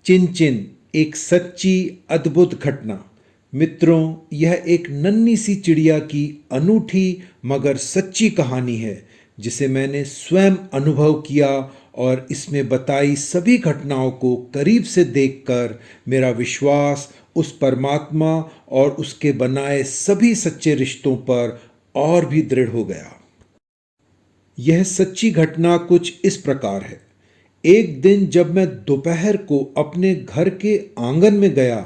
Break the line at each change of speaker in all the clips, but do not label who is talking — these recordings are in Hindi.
चिनचिन, एक सच्ची अद्भुत घटना। मित्रों, यह एक नन्ही सी चिड़िया की अनूठी मगर सच्ची कहानी है जिसे मैंने स्वयं अनुभव किया, और इसमें बताई सभी घटनाओं को करीब से देखकर मेरा विश्वास उस परमात्मा और उसके बनाए सभी सच्चे रिश्तों पर और भी दृढ़ हो गया। यह सच्ची घटना कुछ इस प्रकार है। एक दिन जब मैं दोपहर को अपने घर के आंगन में गया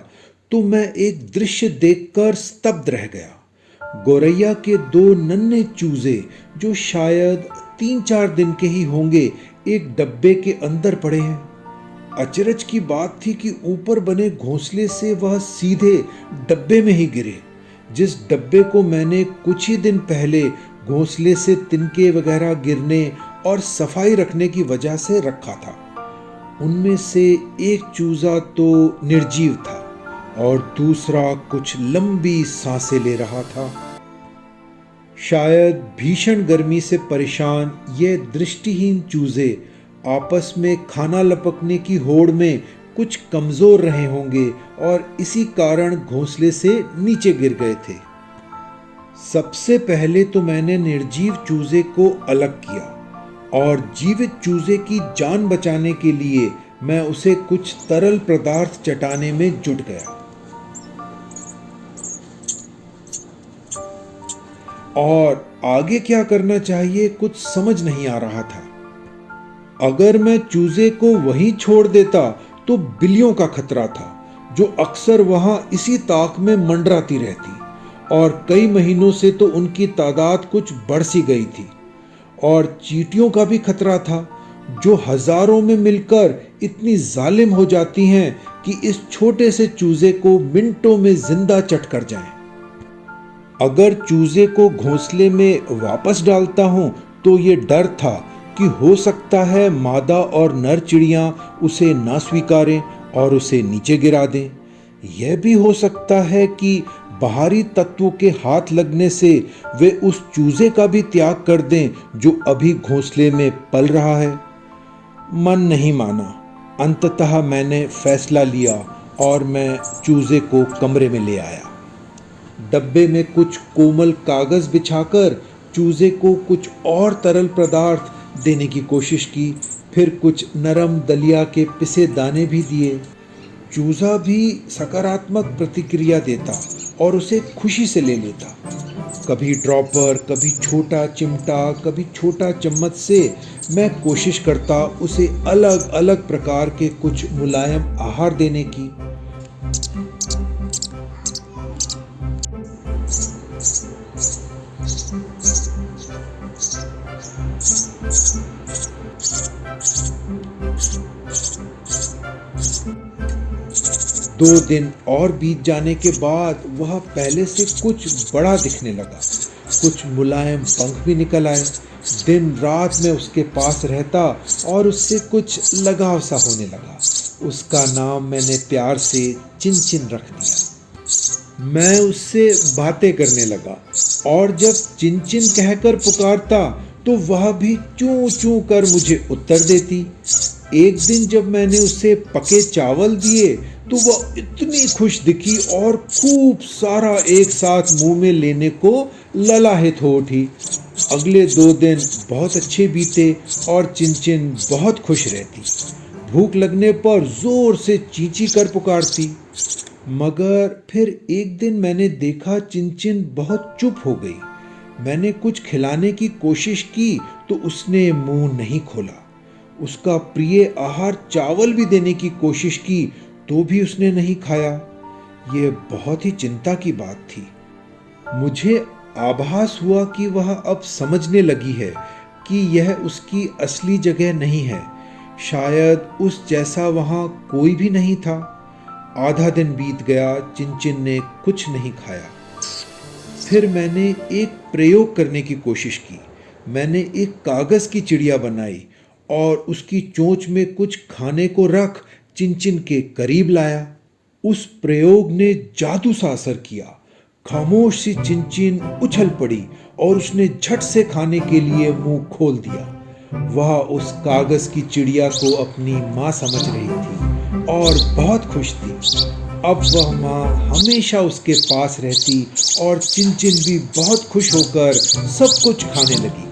तो मैं एक दृश्य देखकर स्तब्ध रह गया। गोरैया के दो नन्हे चूजे, जो शायद 3-4 दिन के ही होंगे, एक डब्बे के अंदर पड़े हैं। अचरज की बात थी कि ऊपर बने घोंसले से वह सीधे डब्बे में ही गिरे, जिस डब्बे को मैंने कुछ ही दिन पहले घोंसले से तिनके वगैरह गिरने और सफाई रखने की वजह से रखा था। उनमें से एक चूजा तो निर्जीव था और दूसरा कुछ लंबी सांसें ले रहा था। शायद भीषण गर्मी से परेशान ये दृष्टिहीन चूजे आपस में खाना लपकने की होड़ में कुछ कमजोर रहे होंगे और इसी कारण घोंसले से नीचे गिर गए थे। सबसे पहले तो मैंने निर्जीव चूजे को अलग किया और जीवित चूजे की जान बचाने के लिए मैं उसे कुछ तरल पदार्थ चटाने में जुट गया। और आगे क्या करना चाहिए कुछ समझ नहीं आ रहा था। अगर मैं चूजे को वहीं छोड़ देता तो बिल्लियों का खतरा था, जो अक्सर वहां इसी ताक में मंडराती रहती, और कई महीनों से तो उनकी तादाद कुछ बढ़ सी गई थी। और चींटियों का भी खतरा था, जो हजारों में मिलकर इतनी जालिम हो जाती हैं कि इस छोटे से चूजे को मिनटों में जिंदा चट कर जाएं। अगर चूजे को घोंसले में वापस डालता हूं तो ये डर था कि हो सकता है मादा और नर चिड़ियां उसे ना स्वीकारें और उसे नीचे गिरा दें। यह भी हो सकता है कि बाहरी तत्वों के हाथ लगने से वे उस चूजे का भी त्याग कर दें जो अभी घोंसले में पल रहा है। मन नहीं माना। अंततः मैंने फैसला लिया और मैं चूजे को कमरे में ले आया। डब्बे में कुछ कोमल कागज बिछाकर चूजे को कुछ और तरल पदार्थ देने की कोशिश की, फिर कुछ नरम दलिया के पिसे दाने भी दिए। चूजा भी सकारात्मक प्रतिक्रिया देता और उसे खुशी से ले लेता। कभी ड्रॉपर, कभी छोटा चिमटा, कभी छोटा चम्मच से मैं कोशिश करता उसे अलग अलग प्रकार के कुछ मुलायम आहार देने की। दो दिन और बीत जाने के बाद वह पहले से कुछ बड़ा दिखने लगा। कुछ मुलायम पंख भी निकल आए। दिन रात में उसके पास रहता और उससे कुछ लगाव सा होने लगा। उसका नाम मैंने प्यार से चिनचिन रख दिया। मैं उससे बातें करने लगा और जब चिनचिन कहकर पुकारता तो वह भी चूं चूं कर मुझे उत्तर देती। एक दिन जब मैंने उसे पके चावल दिए तो वह इतनी खुश दिखी और खूब सारा एक साथ मुंह में लेने को ललाहित हो उठी। अगले 2 दिन बहुत अच्छे बीते और चिनचिन बहुत खुश रहती। भूख लगने पर जोर से चींची कर पुकारती। मगर फिर एक दिन मैंने देखा चिनचिन बहुत चुप हो गई। मैंने कुछ खिलाने की कोशिश की तो उसने मुंह नहीं खोला। उसका प्रिय आहार चावल भी देने की कोशिश की तो भी उसने नहीं खाया। यह बहुत ही चिंता की बात थी। मुझे आभास हुआ कि वह अब समझने लगी है कि यह उसकी असली जगह नहीं है। शायद उस जैसा वहां कोई भी नहीं था। आधा दिन बीत गया, चिनचिन ने कुछ नहीं खाया। फिर मैंने एक प्रयोग करने की कोशिश की। मैंने एक कागज की चिड़िया बनाई और उसकी चोंच में कुछ खाने को रख चिनचिन के करीब लाया। उस प्रयोग ने जादू सा असर किया। खामोश सी चिनचिन उछल पड़ी और उसने झट से खाने के लिए मुंह खोल दिया। वह उस कागज की चिड़िया को अपनी मां समझ रही थी। और बहुत खुश थी। अब वह माँ हमेशा उसके पास रहती और चिनचिन भी बहुत खुश होकर सब कुछ खाने लगी।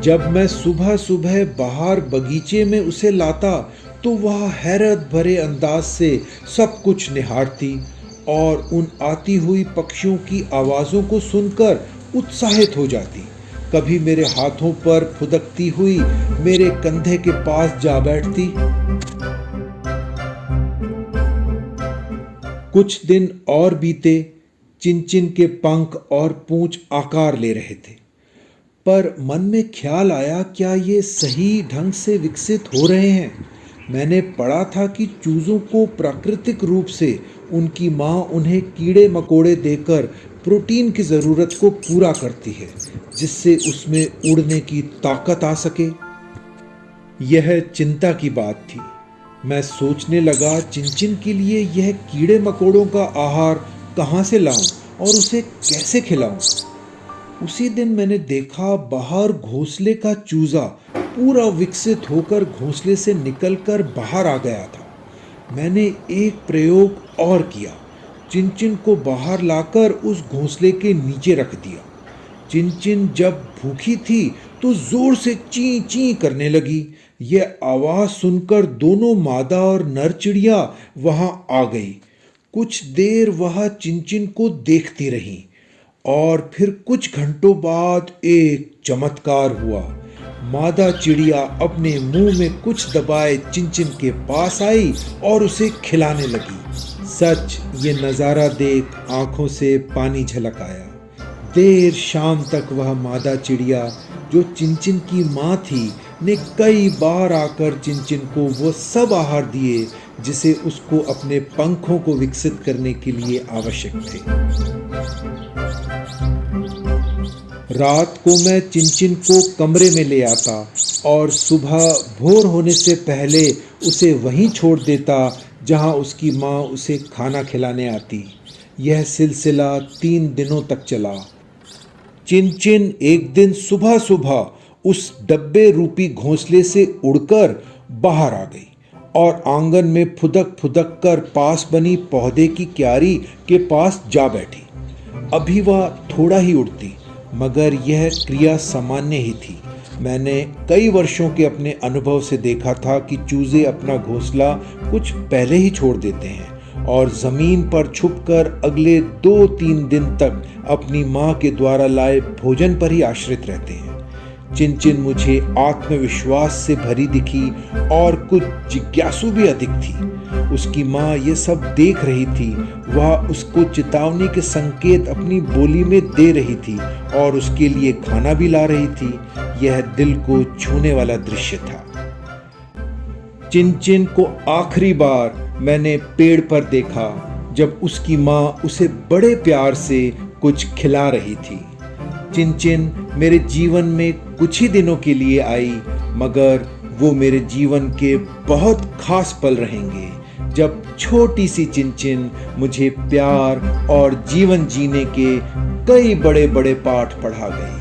जब मैं सुबह सुबह बाहर बगीचे में उसे लाता तो वह हैरत भरे अंदाज से सब कुछ निहारती और उन आती हुई पक्षियों की आवाज़ों को सुनकर उत्साहित हो जाती। कभी मेरे हाथों पर फुदकती हुई मेरे कंधे के पास जा बैठती। कुछ दिन और बीते। चिनचिन के पंख और पूंछ आकार ले रहे थे, पर मन में ख्याल आया, क्या ये सही ढंग से विकसित हो रहे हैं? मैंने पढ़ा था कि चूज़ों को प्राकृतिक रूप से उनकी माँ उन्हें कीड़े मकोड़े देकर प्रोटीन की ज़रूरत को पूरा करती है, जिससे उसमें उड़ने की ताकत आ सके। यह चिंता की बात थी। मैं सोचने लगा, चिनचिन के लिए यह कीड़े मकोड़ों का आहार कहाँ से लाऊं और उसे कैसे खिलाऊं? उसी दिन मैंने देखा बाहर घोंसले का चूजा पूरा विकसित होकर घोंसले से निकलकर बाहर आ गया था। मैंने एक प्रयोग और किया। चिनचिन को बाहर लाकर उस घोंसले के नीचे रख दिया। चिनचिन जब भूखी थी तो जोर से ची ची करने लगी। यह आवाज सुनकर दोनों मादा और नर चिड़िया वहां आ गई। कुछ देर वह चिनचिन को देखती रही और फिर कुछ घंटों बाद एक चमत्कार हुआ। मादा चिड़िया अपने मुंह में कुछ दबाए चिनचिन के पास आई और उसे खिलाने लगी। सच, ये नज़ारा देख आंखों से पानी झलक आया। देर शाम तक वह मादा चिड़िया, जो चिनचिन की माँ थी, ने कई बार आकर चिनचिन को वो सब आहार दिए जिसे उसको अपने पंखों को विकसित करने के लिए आवश्यक थे। रात को मैं चिनचिन को कमरे में ले आता और सुबह भोर होने से पहले उसे वहीं छोड़ देता जहां उसकी माँ उसे खाना खिलाने आती। यह सिलसिला 3 दिनों तक चला। चिनचिन एक दिन सुबह सुबह उस डब्बे रूपी घोंसले से उड़कर बाहर आ गई और आंगन में फुदक फुदक कर पास बनी पौधे की क्यारी के पास जा बैठी। अभी वह थोड़ा ही उड़ती, मगर यह क्रिया सामान्य ही थी। मैंने कई वर्षों के अपने अनुभव से देखा था कि चूजे अपना घोंसला कुछ पहले ही छोड़ देते हैं और ज़मीन पर छुपकर अगले 2-3 दिन तक अपनी माँ के द्वारा लाए भोजन पर ही आश्रित रहते हैं। चिनचिन मुझे आत्मविश्वास से भरी दिखी और कुछ जिज्ञासु भी अधिक थी। उसकी माँ ये सब देख रही थी। वह उसको चेतावनी के संकेत अपनी बोली में दे रही थी और उसके लिए खाना भी ला रही थी। यह दिल को छूने वाला दृश्य था। चिनचिन को आखिरी बार मैंने पेड़ पर देखा जब उसकी माँ उसे बड़े प्यार से कुछ खिला रही थी। चिनचिन मेरे जीवन में कुछ ही दिनों के लिए आई, मगर वो मेरे जीवन के बहुत खास पल रहेंगे, जब छोटी सी चिनचिन मुझे प्यार और जीवन जीने के कई बड़े बड़े पाठ पढ़ा गई।